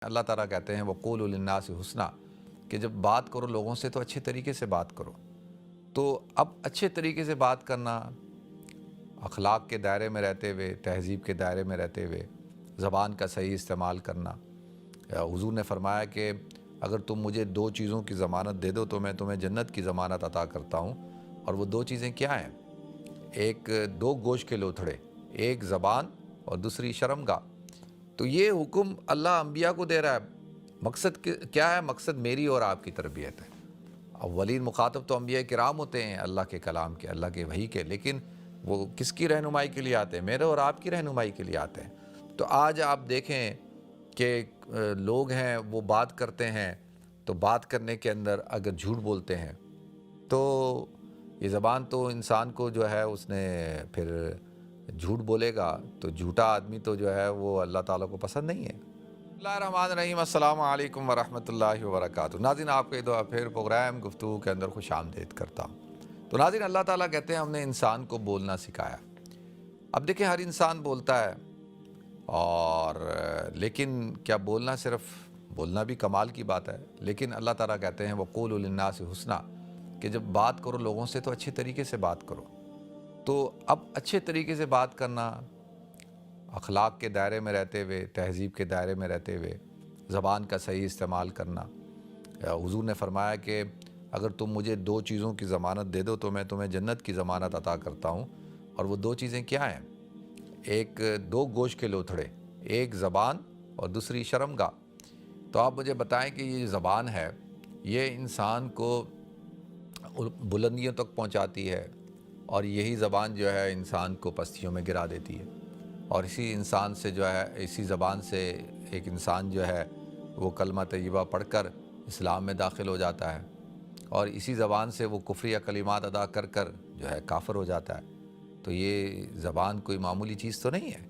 اللہ تعالیٰ کہتے ہیں وَقُولُوا لِلنَّاسِ حُسْنًا کہ جب بات کرو لوگوں سے تو اچھے طریقے سے بات کرو۔ تو اب اچھے طریقے سے بات کرنا، اخلاق کے دائرے میں رہتے ہوئے، تہذیب کے دائرے میں رہتے ہوئے، زبان کا صحیح استعمال کرنا۔ حضور نے فرمایا کہ اگر تم مجھے دو چیزوں کی ضمانت دے دو تو میں تمہیں جنت کی ضمانت عطا کرتا ہوں، اور وہ دو چیزیں کیا ہیں؟ ایک دو گوشت کے لوتھڑے، ایک زبان اور دوسری شرمگاہ۔ تو یہ حکم اللہ انبیاء کو دے رہا ہے۔ مقصد کیا ہے؟ مقصد میری اور آپ کی تربیت ہے۔ اولین مخاطب تو انبیاء کرام ہوتے ہیں اللہ کے کلام کے، اللہ کے وحی کے، لیکن وہ کس کی رہنمائی کے لیے آتے ہیں؟ میرے اور آپ کی رہنمائی کے لیے آتے ہیں۔ تو آج آپ دیکھیں کہ لوگ ہیں وہ بات کرتے ہیں، تو بات کرنے کے اندر اگر جھوٹ بولتے ہیں تو یہ زبان تو انسان کو جو ہے اس نے پھر جھوٹ بولے گا تو جھوٹا آدمی تو جو ہے وہ اللہ تعالیٰ کو پسند نہیں ہے۔ بسم اللہ الرحمن الرحیم، السلام علیکم ورحمۃ اللہ وبرکاتہ۔ ناظرین، آپ کو ایک دفعہ پھر پروگرام گفتگو کے اندر خوش آمدید کرتا ہوں۔ تو ناظرین، اللہ تعالیٰ کہتے ہیں ہم نے انسان کو بولنا سکھایا۔ اب دیکھیں ہر انسان بولتا ہے، اور لیکن کیا بولنا صرف بولنا بھی کمال کی بات ہے، لیکن اللہ تعالیٰ کہتے ہیں وَقُولُوا لِلنَّاسِ حُسْنًا کہ جب بات کرو لوگوں سے تو اچھے طریقے سے بات کرو۔ تو اب اچھے طریقے سے بات کرنا، اخلاق کے دائرے میں رہتے ہوئے، تہذیب کے دائرے میں رہتے ہوئے، زبان کا صحیح استعمال کرنا۔ حضور نے فرمایا کہ اگر تم مجھے دو چیزوں کی ضمانت دے دو تو میں تمہیں جنت کی ضمانت عطا کرتا ہوں، اور وہ دو چیزیں کیا ہیں؟ ایک دو گوشت کے لوتھڑے، ایک زبان اور دوسری شرمگاہ۔ تو آپ مجھے بتائیں کہ یہ زبان ہے، یہ انسان کو بلندیوں تک پہنچاتی ہے، اور یہی زبان جو ہے انسان کو پستیوں میں گرا دیتی ہے۔ اور اسی انسان سے جو ہے، اسی زبان سے ایک انسان جو ہے وہ کلمہ طیبہ پڑھ کر اسلام میں داخل ہو جاتا ہے، اور اسی زبان سے وہ کفریہ کلمات ادا کر کر جو ہے کافر ہو جاتا ہے۔ تو یہ زبان کوئی معمولی چیز تو نہیں ہے۔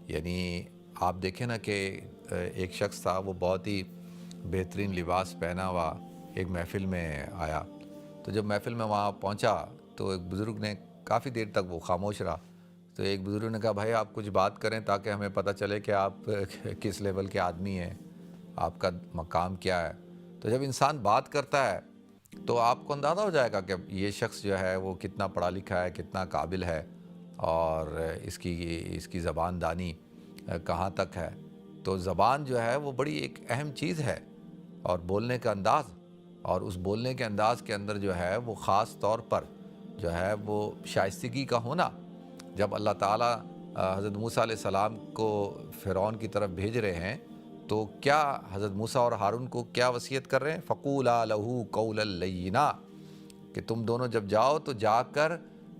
یعنی آپ دیکھیں نا کہ ایک شخص تھا، وہ بہت ہی بہترین لباس پہنا ہوا ایک محفل میں آیا۔ تو جب محفل میں وہاں پہنچا تو ایک بزرگ نے کافی دیر تک وہ خاموش رہا۔ تو ایک بزرگ نے کہا بھائی آپ کچھ بات کریں تاکہ ہمیں پتہ چلے کہ آپ کس لیول کے آدمی ہیں، آپ کا مقام کیا ہے۔ تو جب انسان بات کرتا ہے تو آپ کو اندازہ ہو جائے گا کہ یہ شخص جو ہے وہ کتنا پڑھا لکھا ہے، کتنا قابل ہے، اور اس کی زبان دانی کہاں تک ہے۔ تو زبان جو ہے وہ بڑی ایک اہم چیز ہے، اور بولنے کا انداز، اور اس بولنے کے انداز کے اندر جو ہے وہ خاص طور پر جو ہے وہ شائستگی کا ہونا۔ جب اللہ تعالیٰ حضرت موسیٰ علیہ السلام کو فرعون کی طرف بھیج رہے ہیں تو کیا حضرت موسیٰ اور ہارون کو کیا وصیت کر رہے ہیں؟ فَقُولَا لَهُ قَوْلًا لَيِّنًا کہ تم دونوں جب جاؤ تو جا کر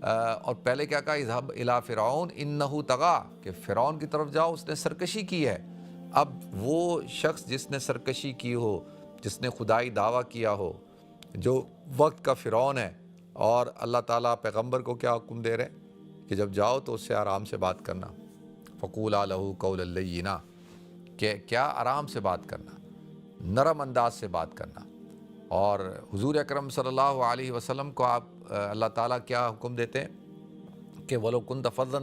اور پہلے کیا کہا؟ اذهب الى فرعون انه طغى کہ فرعون کی طرف جاؤ، اس نے سرکشی کی ہے۔ اب وہ شخص جس نے سرکشی کی ہو، جس نے خدائی دعویٰ کیا ہو، جو وقت کا فرعون ہے، اور اللہ تعالیٰ پیغمبر کو کیا حکم دے رہے ہیں کہ جب جاؤ تو اس سے آرام سے بات کرنا۔ فَقُولَا لَهُ قَوْلًا لَيِّنًا کہ کیا آرام سے بات کرنا، نرم انداز سے بات کرنا۔ اور حضور اکرم صلی اللہ علیہ وسلم کو اللہ تعالیٰ کیا حکم دیتے ہیں کہ وَلَوْ كُنْتَ فَظًّا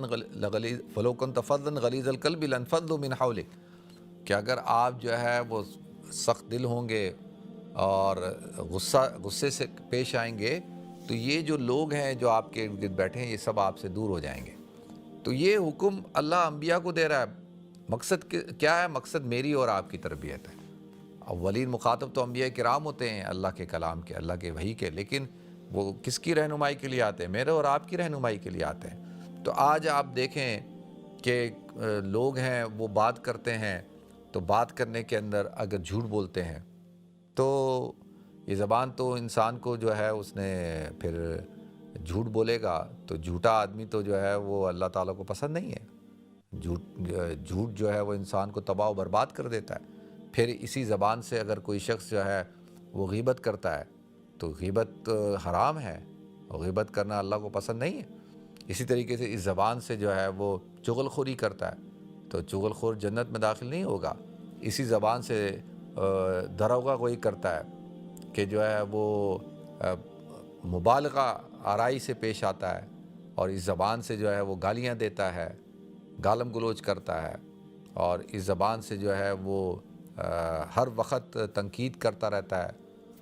غَلِيظَ الْقَلْبِ لَانفَضُّوا مِنْ حَوْلِكَ کہ اگر آپ جو ہے وہ سخت دل ہوں گے اور غصے سے پیش آئیں گے تو یہ جو لوگ ہیں جو آپ کے ارد گرد بیٹھے ہیں یہ سب آپ سے دور ہو جائیں گے۔ تو یہ حکم اللہ انبیاء کو دے رہا ہے۔ مقصد کیا ہے؟ مقصد میری اور آپ کی تربیت ہے۔ اولین مخاطب تو انبیاء کرام ہوتے ہیں اللہ کے کلام کے، اللہ کے وحی کے، لیکن وہ کس کی رہنمائی کے لیے آتے ہیں؟ میرے اور آپ کی رہنمائی کے لیے آتے ہیں۔ تو آج آپ دیکھیں کہ لوگ ہیں وہ بات کرتے ہیں، تو بات کرنے کے اندر اگر جھوٹ بولتے ہیں تو یہ زبان تو انسان کو جو ہے اس نے پھر جھوٹ بولے گا تو جھوٹا آدمی تو جو ہے وہ اللہ تعالیٰ کو پسند نہیں ہے۔ جھوٹ جو ہے وہ انسان کو تباہ و برباد کر دیتا ہے۔ پھر اسی زبان سے اگر کوئی شخص جو ہے وہ غیبت کرتا ہے تو غیبت حرام ہے، اور غیبت کرنا اللہ کو پسند نہیں ہے۔ اسی طریقے سے اس زبان سے جو ہے وہ چغل خوری کرتا ہے تو چغل خور جنت میں داخل نہیں ہوگا۔ اسی زبان سے دروغہ گوئی کرتا ہے کہ جو ہے وہ مبالغہ آرائی سے پیش آتا ہے، اور اس زبان سے جو ہے وہ گالیاں دیتا ہے، گالم گلوچ کرتا ہے، اور اس زبان سے جو ہے وہ ہر وقت تنقید کرتا رہتا ہے،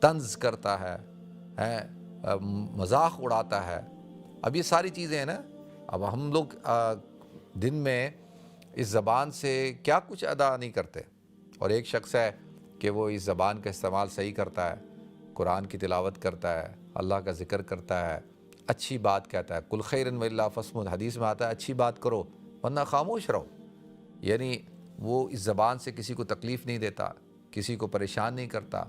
طنز کرتا ہے، مذاق اڑاتا ہے. اب یہ ساری چیزیں ہیں نا. اب ہم لوگ دن میں اس زبان سے کیا کچھ ادا نہیں کرتے، اور ایک شخص ہے کہ وہ اس زبان کا استعمال صحیح کرتا ہے، قرآن کی تلاوت کرتا ہے، اللہ کا ذکر کرتا ہے، اچھی بات کہتا ہے. کل خیرن ولا فسمد، حدیث میں آتا ہے اچھی بات کرو ورنہ خاموش رہو. یعنی وہ اس زبان سے کسی کو تکلیف نہیں دیتا، کسی کو پریشان نہیں کرتا،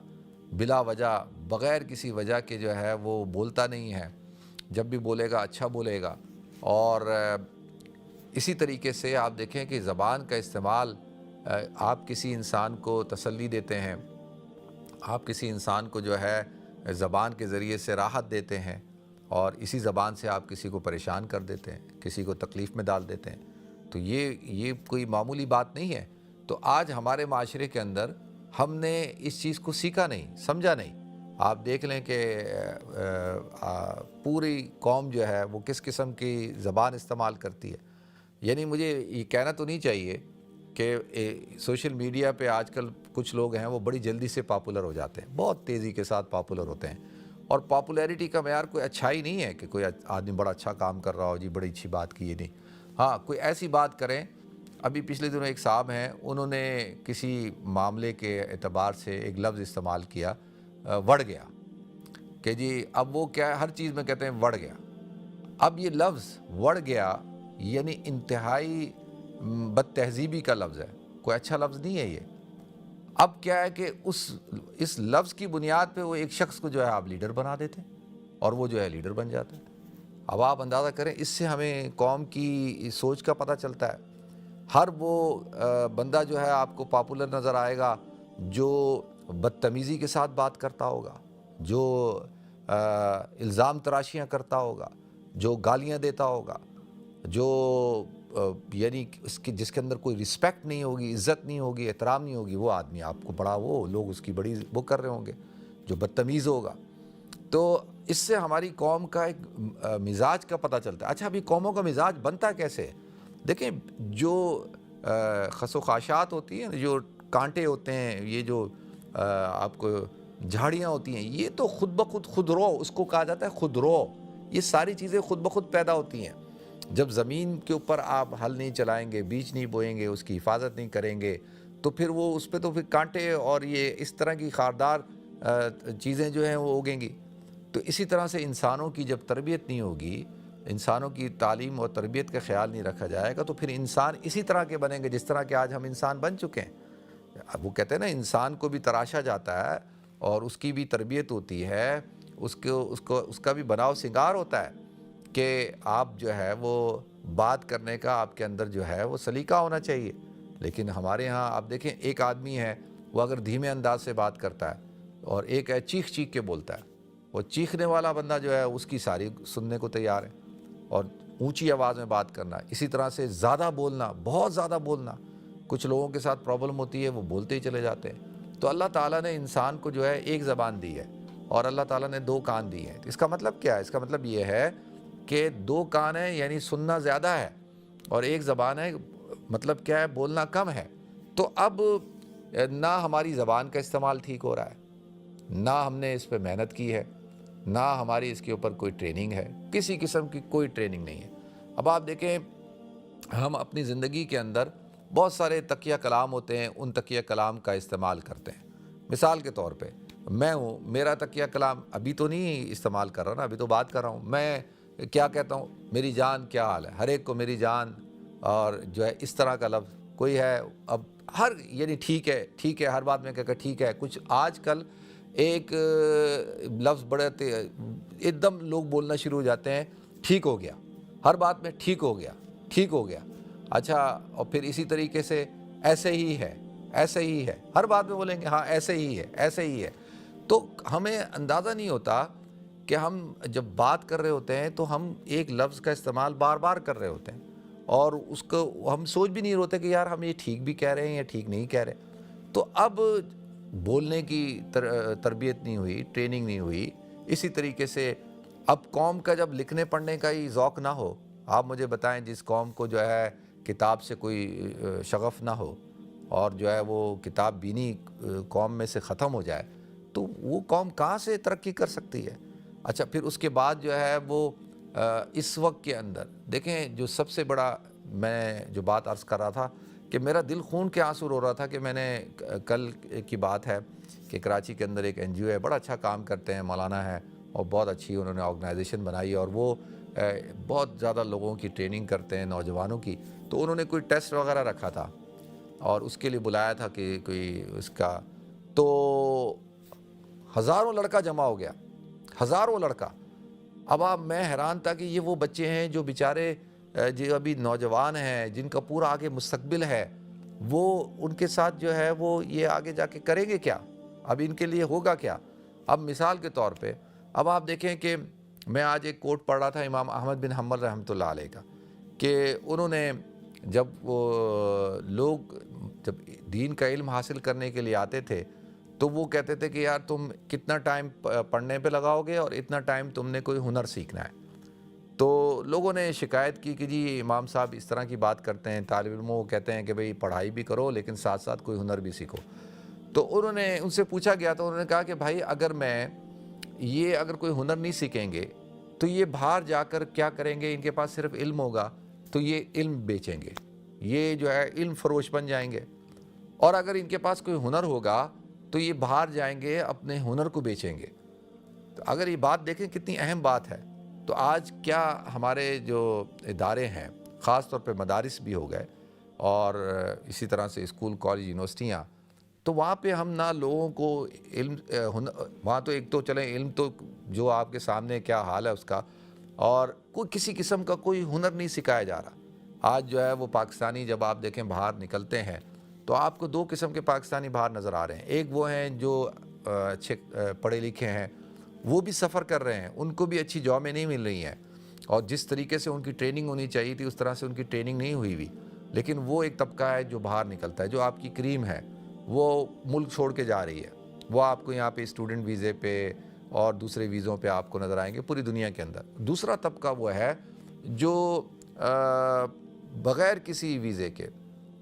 بلا وجہ بغیر کسی وجہ کے جو ہے وہ بولتا نہیں ہے. جب بھی بولے گا اچھا بولے گا. اور اسی طریقے سے آپ دیکھیں کہ زبان کا استعمال، آپ کسی انسان کو تسلی دیتے ہیں، آپ کسی انسان کو جو ہے زبان کے ذریعے سے راحت دیتے ہیں، اور اسی زبان سے آپ کسی کو پریشان کر دیتے ہیں، کسی کو تکلیف میں ڈال دیتے ہیں. تو یہ کوئی معمولی بات نہیں ہے. تو آج ہمارے معاشرے کے اندر ہم نے اس چیز کو سیکھا نہیں، سمجھا نہیں. آپ دیکھ لیں کہ پوری قوم جو ہے وہ کس قسم کی زبان استعمال کرتی ہے. یعنی مجھے یہ کہنا تو نہیں چاہیے کہ سوشل میڈیا پہ آج کل کچھ لوگ ہیں وہ بڑی جلدی سے پاپولر ہو جاتے ہیں، بہت تیزی کے ساتھ پاپولر ہوتے ہیں. اور پاپولیرٹی کا معیار کوئی اچھائی نہیں ہے کہ کوئی آدمی بڑا اچھا کام کر رہا ہو، جی بڑی اچھی بات کی. یہ نہیں. ہاں کوئی ایسی بات کریں. ابھی پچھلے دنوں ایک صاحب ہیں، انہوں نے کسی معاملے کے اعتبار سے ایک لفظ استعمال کیا، وڑ گیا، کہ جی اب وہ کیا ہے، ہر چیز میں کہتے ہیں وڑ گیا. اب یہ لفظ وڑ گیا یعنی انتہائی بد تہذیبی کا لفظ ہے، کوئی اچھا لفظ نہیں ہے یہ. اب کیا ہے کہ اس لفظ کی بنیاد پہ وہ ایک شخص کو جو ہے آپ لیڈر بنا دیتے ہیں، اور وہ جو ہے لیڈر بن جاتا ہے. اب آپ اندازہ کریں، اس سے ہمیں قوم کی سوچ کا پتہ چلتا ہے. ہر وہ بندہ جو ہے آپ کو پاپولر نظر آئے گا جو بدتمیزی کے ساتھ بات کرتا ہوگا، جو الزام تراشیاں کرتا ہوگا، جو گالیاں دیتا ہوگا، جو یعنی جس کے اندر کوئی رسپیکٹ نہیں ہوگی، عزت نہیں ہوگی، احترام نہیں ہوگی، وہ آدمی آپ کو بڑا وہ لوگ اس کی بڑی وہ کر رہے ہوں گے. جو بدتمیز ہوگا. تو اس سے ہماری قوم کا ایک مزاج کا پتہ چلتا ہے. اچھا ابھی قوموں کا مزاج بنتا کیسے؟ دیکھیں، جو خس و خاشات ہوتی ہیں، جو کانٹے ہوتے ہیں، یہ جو آپ کو جھاڑیاں ہوتی ہیں، یہ تو خود بخود خود رو، اس کو کہا جاتا ہے خود رو. یہ ساری چیزیں خود بخود پیدا ہوتی ہیں. جب زمین کے اوپر آپ ہل نہیں چلائیں گے، بیج نہیں بوئیں گے، اس کی حفاظت نہیں کریں گے، تو پھر وہ اس پہ تو پھر کانٹے اور یہ اس طرح کی خاردار چیزیں جو ہیں وہ اگیں گی. تو اسی طرح سے انسانوں کی جب تربیت نہیں ہوگی، انسانوں کی تعلیم اور تربیت کا خیال نہیں رکھا جائے گا، تو پھر انسان اسی طرح کے بنیں گے جس طرح کہ آج ہم انسان بن چکے ہیں. اب وہ کہتے ہیں نا، انسان کو بھی تراشا جاتا ہے اور اس کی بھی تربیت ہوتی ہے، اس کا بھی بناؤ سنگار ہوتا ہے کہ آپ جو ہے وہ بات کرنے کا آپ کے اندر جو ہے وہ سلیقہ ہونا چاہیے. لیکن ہمارے ہاں آپ دیکھیں، ایک آدمی ہے وہ اگر دھیمے انداز سے بات کرتا ہے، اور ایک ہے چیخ چیخ کے بولتا ہے. وہ چیخنے والا بندہ جو ہے اس کی ساری سننے کو تیار ہے، اور اونچی آواز میں بات کرنا، اسی طرح سے زیادہ بولنا، بہت زیادہ بولنا. کچھ لوگوں کے ساتھ پرابلم ہوتی ہے، وہ بولتے ہی چلے جاتے ہیں. تو اللہ تعالیٰ نے انسان کو جو ہے ایک زبان دی ہے، اور اللہ تعالیٰ نے 2 کان دی ہیں. اس کا مطلب کیا ہے؟ اس کا مطلب یہ ہے کہ 2 کان ہیں یعنی سننا زیادہ ہے، اور ایک زبان ہے، مطلب کیا ہے؟ بولنا کم ہے. تو اب نہ ہماری زبان کا استعمال ٹھیک ہو رہا ہے، نہ ہم نے اس پہ محنت کی ہے، نہ ہماری اس کے اوپر کوئی ٹریننگ ہے، کسی قسم کی کوئی ٹریننگ نہیں ہے. اب آپ دیکھیں، ہم اپنی زندگی کے اندر بہت سارے تکیہ کلام ہوتے ہیں، ان تکیہ کلام کا استعمال کرتے ہیں. مثال کے طور پہ میں ہوں، میرا تکیہ کلام ابھی تو نہیں استعمال کر رہا نا، ابھی تو بات کر رہا ہوں. میں کیا کہتا ہوں؟ میری جان کیا حال ہے. ہر ایک کو میری جان، اور جو ہے اس طرح کا لفظ کوئی ہے. اب یعنی ٹھیک ہے، ٹھیک ہے، ہر بات میں کہہ ٹھیک ہے. کچھ آج کل ایک لفظ بڑے ایک دم لوگ بولنا شروع ہو جاتے ہیں، ٹھیک ہو گیا. ہر بات میں ٹھیک ہو گیا، ٹھیک ہو گیا. اچھا، اور پھر اسی طریقے سے ایسے ہی ہے، ایسے ہی ہے. ہر بات میں بولیں گے ہاں ایسے ہی ہے، ایسے ہی ہے. تو ہمیں اندازہ نہیں ہوتا کہ ہم جب بات کر رہے ہوتے ہیں تو ہم ایک لفظ کا استعمال بار بار کر رہے ہوتے ہیں، اور اس کو ہم سوچ بھی نہیں ہوتے کہ یار ہم یہ ٹھیک بھی کہہ رہے ہیں یا ٹھیک نہیں کہہ رہے. تو اب بولنے کی تربیت نہیں ہوئی، ٹریننگ نہیں ہوئی. اسی طریقے سے اب قوم کا جب لکھنے پڑھنے کا ہی ذوق نہ ہو، آپ مجھے بتائیں جس قوم کو جو ہے کتاب سے کوئی شغف نہ ہو، اور جو ہے وہ کتاب بینی قوم میں سے ختم ہو جائے تو وہ قوم کہاں سے ترقی کر سکتی ہے؟ اچھا پھر اس کے بعد جو ہے وہ اس وقت کے اندر دیکھیں جو سب سے بڑا میں جو بات عرض کر رہا تھا کہ میرا دل خون کے آنسو رو رہا تھا کہ میں نے کل کی بات ہے کہ کراچی کے اندر ایک NGO ہے، بڑا اچھا کام کرتے ہیں، مولانا ہے، اور بہت اچھی انہوں نے آرگنائزیشن بنائی اور وہ بہت زیادہ لوگوں کی ٹریننگ کرتے ہیں، نوجوانوں کی. تو انہوں نے کوئی ٹیسٹ وغیرہ رکھا تھا اور اس کے لیے بلایا تھا کہ کوئی اس کا، تو ہزاروں لڑکا جمع ہو گیا، ہزاروں لڑکا. اب میں حیران تھا کہ یہ وہ بچے ہیں جو بیچارے جو ابھی نوجوان ہیں، جن کا پورا آگے مستقبل ہے، وہ ان کے ساتھ جو ہے وہ یہ آگے جا کے کریں گے کیا؟ اب ان کے لیے ہوگا کیا؟ اب مثال کے طور پہ اب آپ دیکھیں کہ میں آج ایک کوٹ پڑھ رہا تھا امام احمد بن حنبل رحمۃ اللہ علیہ کا، کہ انہوں نے جب وہ لوگ جب دین کا علم حاصل کرنے کے لیے آتے تھے تو وہ کہتے تھے کہ یار تم کتنا ٹائم پڑھنے پہ لگاؤ گے اور اتنا ٹائم تم نے کوئی ہنر سیکھنا ہے. تو لوگوں نے شکایت کی کہ جی امام صاحب اس طرح کی بات کرتے ہیں، طالب علموں کو کہتے ہیں کہ بھئی پڑھائی بھی کرو لیکن ساتھ ساتھ کوئی ہنر بھی سیکھو. تو انہوں نے ان سے پوچھا گیا تو انہوں نے کہا کہ بھائی اگر کوئی ہنر نہیں سیکھیں گے تو یہ باہر جا کر کیا کریں گے؟ ان کے پاس صرف علم ہوگا تو یہ علم بیچیں گے، یہ جو ہے علم فروش بن جائیں گے. اور اگر ان کے پاس کوئی ہنر ہوگا تو یہ باہر جائیں گے اپنے ہنر کو بیچیں گے. تو اگر یہ بات دیکھیں کتنی اہم بات ہے. تو آج کیا ہمارے جو ادارے ہیں، خاص طور پہ مدارس بھی ہو گئے اور اسی طرح سے اسکول، کالج، یونیورسٹیاں، تو وہاں پہ ہم نہ لوگوں کو علم وہاں تو ایک تو چلیں علم تو جو آپ کے سامنے کیا حال ہے اس کا، اور کوئی کسی قسم کا کوئی ہنر نہیں سکھایا جا رہا. آج جو ہے وہ پاکستانی جب آپ دیکھیں باہر نکلتے ہیں تو آپ کو 2 قسم کے پاکستانی باہر نظر آ رہے ہیں. ایک وہ ہیں جو اچھے پڑھے لکھے ہیں، وہ بھی سفر کر رہے ہیں، ان کو بھی اچھی جابیں نہیں مل رہی ہیں اور جس طریقے سے ان کی ٹریننگ ہونی چاہیے تھی اس طرح سے ان کی ٹریننگ نہیں ہوئی. لیکن وہ ایک طبقہ ہے جو باہر نکلتا ہے، جو آپ کی کریم ہے، وہ ملک چھوڑ کے جا رہی ہے. وہ آپ کو یہاں پہ اسٹوڈنٹ ویزے پہ اور دوسرے ویزوں پہ آپ کو نظر آئیں گے پوری دنیا کے اندر. دوسرا طبقہ وہ ہے جو بغیر کسی ویزے کے،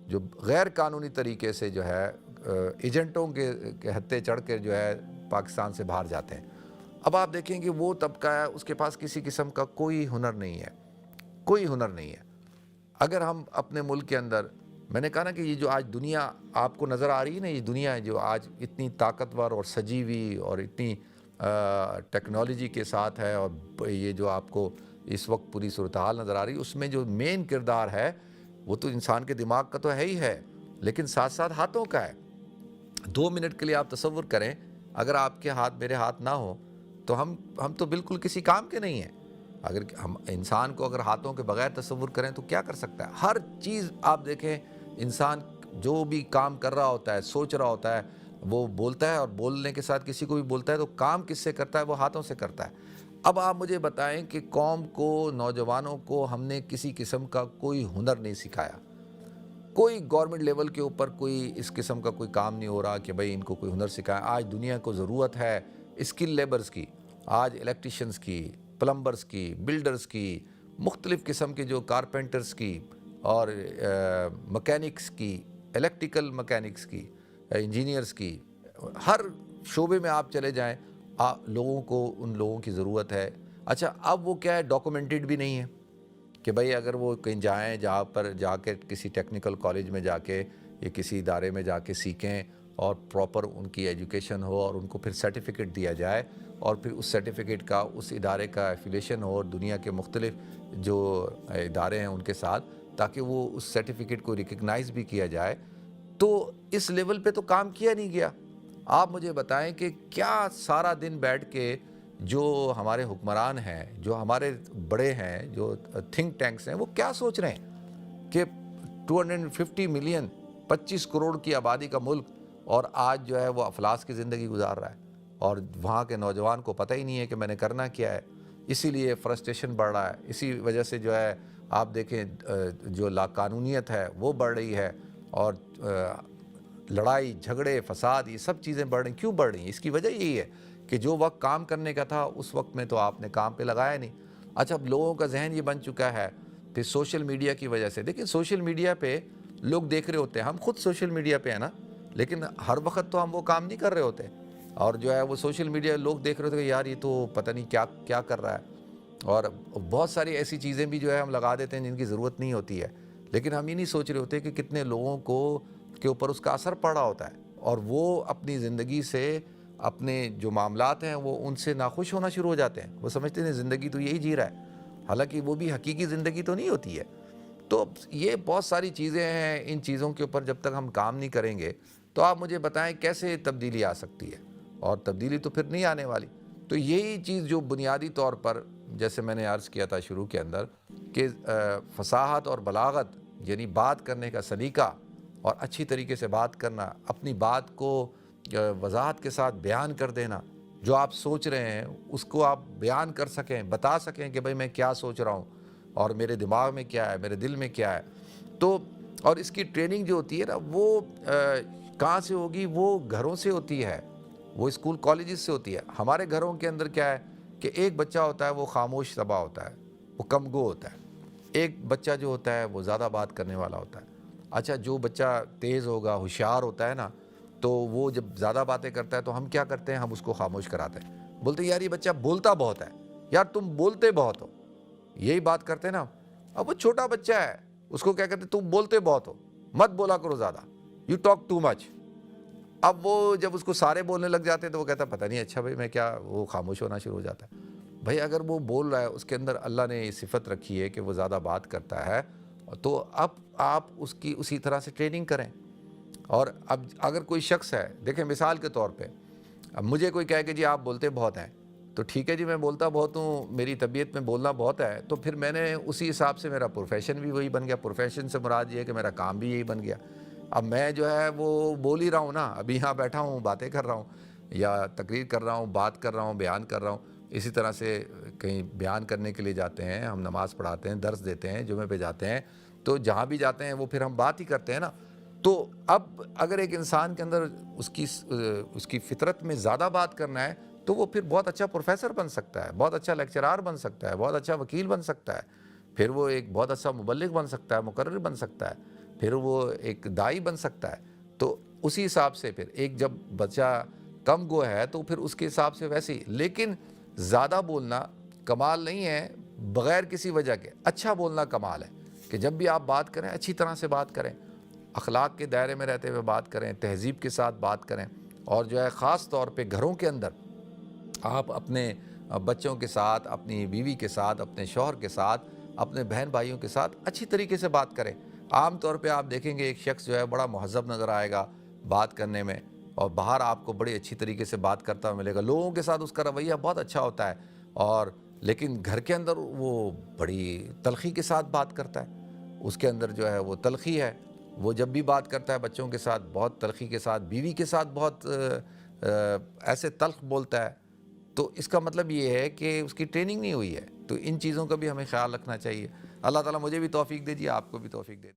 جو غیر قانونی طریقے سے جو ہے ایجنٹوں کے ہتھے چڑھ کے جو ہے پاکستان سے باہر جاتے ہیں. اب آپ دیکھیں کہ وہ طبقہ ہے، اس کے پاس کسی قسم کا کوئی ہنر نہیں ہے، کوئی ہنر نہیں ہے. اگر ہم اپنے ملک کے اندر، میں نے کہا نا کہ یہ جو آج دنیا آپ کو نظر آ رہی ہے نا، یہ دنیا جو آج اتنی طاقتور اور سجی ہوئی اور اتنی ٹیکنالوجی کے ساتھ ہے، اور یہ جو آپ کو اس وقت پوری صورتحال نظر آ رہی ہے، اس میں جو مین کردار ہے وہ تو انسان کے دماغ کا تو ہے ہی ہے، لیکن ساتھ ساتھ ہاتھوں کا ہے. 2 منٹ کے لیے آپ تصور کریں، اگر آپ کے ہاتھ میرے ہاتھ نہ ہوں تو ہم تو بالکل کسی کام کے نہیں ہیں. اگر ہم انسان کو اگر ہاتھوں کے بغیر تصور کریں تو کیا کر سکتا ہے؟ ہر چیز آپ دیکھیں، انسان جو بھی کام کر رہا ہوتا ہے، سوچ رہا ہوتا ہے، وہ بولتا ہے، اور بولنے کے ساتھ کسی کو بھی بولتا ہے تو کام کس سے کرتا ہے؟ وہ ہاتھوں سے کرتا ہے. اب آپ مجھے بتائیں کہ قوم کو، نوجوانوں کو ہم نے کسی قسم کا کوئی ہنر نہیں سکھایا. کوئی گورنمنٹ لیول کے اوپر کوئی اس قسم کا کوئی کام نہیں ہو رہا کہ بھئی ان کو کوئی ہنر سکھائے. آج دنیا کو ضرورت ہے اسکل لیبرز کی، آج الیکٹریشنز کی، پلمبرز کی، بلڈرز کی، مختلف قسم کے جو کارپینٹرز کی اور مکینکس کی، الیکٹریکل مکینکس کی، انجینئرز کی. ہر شعبے میں آپ چلے جائیں، لوگوں کو، ان لوگوں کی ضرورت ہے. اچھا اب وہ کیا ہے، ڈاکومنٹڈ بھی نہیں ہے کہ بھئی اگر وہ کہیں جائیں، جہاں پر جا کے کسی ٹیکنیکل کالج میں جا کے یا کسی ادارے میں جا کے سیکھیں اور پراپر ان کی ایجوکیشن ہو اور ان کو پھر سرٹیفکیٹ دیا جائے اور پھر اس سرٹیفکیٹ کا اس ادارے کا ایفیلیشن ہو اور دنیا کے مختلف جو ادارے ہیں ان کے ساتھ، تاکہ وہ اس سرٹیفکیٹ کو ریکگنائز بھی کیا جائے. تو اس لیول پہ تو کام کیا نہیں گیا. آپ مجھے بتائیں کہ کیا سارا دن بیٹھ کے جو ہمارے حکمران ہیں، جو ہمارے بڑے ہیں، جو تھنک ٹینکس ہیں، وہ کیا سوچ رہے ہیں کہ 250 ملین 25 کروڑ کی آبادی کا ملک، اور آج جو ہے وہ افلاس کی زندگی گزار رہا ہے اور وہاں کے نوجوان کو پتہ ہی نہیں ہے کہ میں نے کرنا کیا ہے. اسی لیے فرسٹریشن بڑھ رہا ہے. اسی وجہ سے جو ہے آپ دیکھیں جو لا قانونیت ہے وہ بڑھ رہی ہے اور لڑائی جھگڑے فساد یہ سب چیزیں بڑھ رہی. کیوں بڑھ رہی ہیں؟ اس کی وجہ یہی ہے کہ جو وقت کام کرنے کا تھا اس وقت میں تو آپ نے کام پہ لگایا نہیں. اچھا اب لوگوں کا ذہن یہ بن چکا ہے پھر سوشل میڈیا کی وجہ سے. دیکھیں سوشل میڈیا پہ لوگ دیکھ رہے ہوتے ہیں. ہم خود سوشل میڈیا پہ ہیں نا, لیکن ہر وقت تو ہم وہ کام نہیں کر رہے ہوتے, اور جو ہے وہ سوشل میڈیا لوگ دیکھ رہے ہوتے ہیں کہ یار یہ تو پتہ نہیں کیا کیا کر رہا ہے, اور بہت ساری ایسی چیزیں بھی جو ہے ہم لگا دیتے ہیں جن کی ضرورت نہیں ہوتی ہے, لیکن ہم یہ نہیں سوچ رہے ہوتے کہ کتنے لوگوں کو کے اوپر اس کا اثر پڑ رہا ہوتا ہے, اور وہ اپنی زندگی سے, اپنے جو معاملات ہیں وہ ان سے ناخوش ہونا شروع ہو جاتے ہیں. وہ سمجھتے ہیں زندگی تو یہی جی رہا ہے, حالانکہ وہ بھی حقیقی زندگی تو نہیں ہوتی ہے. تو یہ بہت ساری چیزیں ہیں, ان چیزوں کے اوپر جب تک ہم کام نہیں کریں گے تو آپ مجھے بتائیں کیسے تبدیلی آ سکتی ہے, اور تبدیلی تو پھر نہیں آنے والی. تو یہی چیز جو بنیادی طور پر, جیسے میں نے عرض کیا تھا شروع کے اندر, کہ فصاحت اور بلاغت, یعنی بات کرنے کا سلیقہ اور اچھی طریقے سے بات کرنا, اپنی بات کو وضاحت کے ساتھ بیان کر دینا, جو آپ سوچ رہے ہیں اس کو آپ بیان کر سکیں, بتا سکیں کہ بھئی میں کیا سوچ رہا ہوں اور میرے دماغ میں کیا ہے, میرے دل میں کیا ہے. تو اور اس کی ٹریننگ جو ہوتی ہے نا, وہ کہاں سے ہوگی؟ وہ گھروں سے ہوتی ہے, وہ اسکول کالجز سے ہوتی ہے. ہمارے گھروں کے اندر کیا ہے کہ ایک بچہ ہوتا ہے وہ خاموش طبع ہوتا ہے, وہ کم گو ہوتا ہے. ایک بچہ جو ہوتا ہے وہ زیادہ بات کرنے والا ہوتا ہے. اچھا, جو بچہ تیز ہوگا, ہوشیار ہوتا ہے نا, تو وہ جب زیادہ باتیں کرتا ہے تو ہم کیا کرتے ہیں, ہم اس کو خاموش کراتے ہیں, بولتے ہیں یار یہ بچہ بولتا بہت ہے, یار تم بولتے بہت ہو, یہی بات کرتے ہیں نا. اب وہ چھوٹا بچہ ہے, اس کو کیا کہتے ہیں, تم بولتے بہت ہو, مت بولا کرو زیادہ, یو ٹاک ٹو مچ. اب وہ جب اس کو سارے بولنے لگ جاتے ہیں تو وہ کہتا ہے پتہ نہیں اچھا بھائی میں کیا, وہ خاموش ہونا شروع ہو جاتا ہے. بھائی اگر وہ بول رہا ہے, اس کے اندر اللہ نے یہ صفت رکھی ہے کہ وہ زیادہ بات کرتا ہے, تو اب آپ اس کی اسی طرح سے ٹریننگ کریں. اور اب اگر کوئی شخص ہے, دیکھیں مثال کے طور پہ, اب مجھے کوئی کہے کہ جی آپ بولتے بہت ہیں, تو ٹھیک ہے جی میں بولتا بہت ہوں, میری طبیعت میں بولنا بہت ہے, تو پھر میں نے اسی حساب سے میرا پروفیشن بھی وہی بن گیا. پروفیشن سے مراد یہ ہے کہ میرا کام بھی یہی بن گیا. اب میں جو ہے وہ بول ہی رہا ہوں نا, ابھی یہاں بیٹھا ہوں, باتیں کر رہا ہوں, یا تقریر کر رہا ہوں, بات کر رہا ہوں, بیان کر رہا ہوں. اسی طرح سے کہیں بیان کرنے کے لیے جاتے ہیں, ہم نماز پڑھاتے ہیں, درس دیتے ہیں, جمعے پہ جاتے ہیں, تو جہاں بھی جاتے ہیں وہ پھر ہم بات ہی کرتے ہیں نا. تو اب اگر ایک انسان کے اندر اس کی فطرت میں زیادہ بات کرنا ہے, تو وہ پھر بہت اچھا پروفیسر بن سکتا ہے, بہت اچھا لیکچرار بن سکتا ہے, بہت اچھا وکیل بن سکتا ہے, پھر وہ ایک بہت اچھا مبلغ بن سکتا ہے, مقرر بن سکتا ہے, پھر وہ ایک داعی بن سکتا ہے. تو اسی حساب سے پھر ایک جب بچہ کم گو ہے تو پھر اس کے حساب سے ویسے ہی. لیکن زیادہ بولنا کمال نہیں ہے بغیر کسی وجہ کے, اچھا بولنا کمال ہے, کہ جب بھی آپ بات کریں اچھی طرح سے بات کریں, اخلاق کے دائرے میں رہتے ہوئے بات کریں, تہذیب کے ساتھ بات کریں. اور جو ہے خاص طور پہ گھروں کے اندر آپ اپنے بچوں کے ساتھ, اپنی بیوی کے ساتھ, اپنے شوہر کے ساتھ, اپنے بہن بھائیوں کے ساتھ اچھی طریقے سے بات کریں. عام طور پہ آپ دیکھیں گے ایک شخص جو ہے بڑا مہذب نظر آئے گا بات کرنے میں, اور باہر آپ کو بڑی اچھی طریقے سے بات کرتا ہوا ملے گا, لوگوں کے ساتھ اس کا رویہ بہت اچھا ہوتا ہے, اور لیکن گھر کے اندر وہ بڑی تلخی کے ساتھ بات کرتا ہے. اس کے اندر جو ہے وہ تلخی ہے, وہ جب بھی بات کرتا ہے بچوں کے ساتھ بہت تلخی کے ساتھ, بیوی کے ساتھ بہت ایسے تلخ بولتا ہے. تو اس کا مطلب یہ ہے کہ اس کی ٹریننگ نہیں ہوئی ہے. تو ان چیزوں کا بھی ہمیں خیال رکھنا چاہیے. اللہ تعالیٰ مجھے بھی توفیق دے, آپ کو بھی توفیق دے.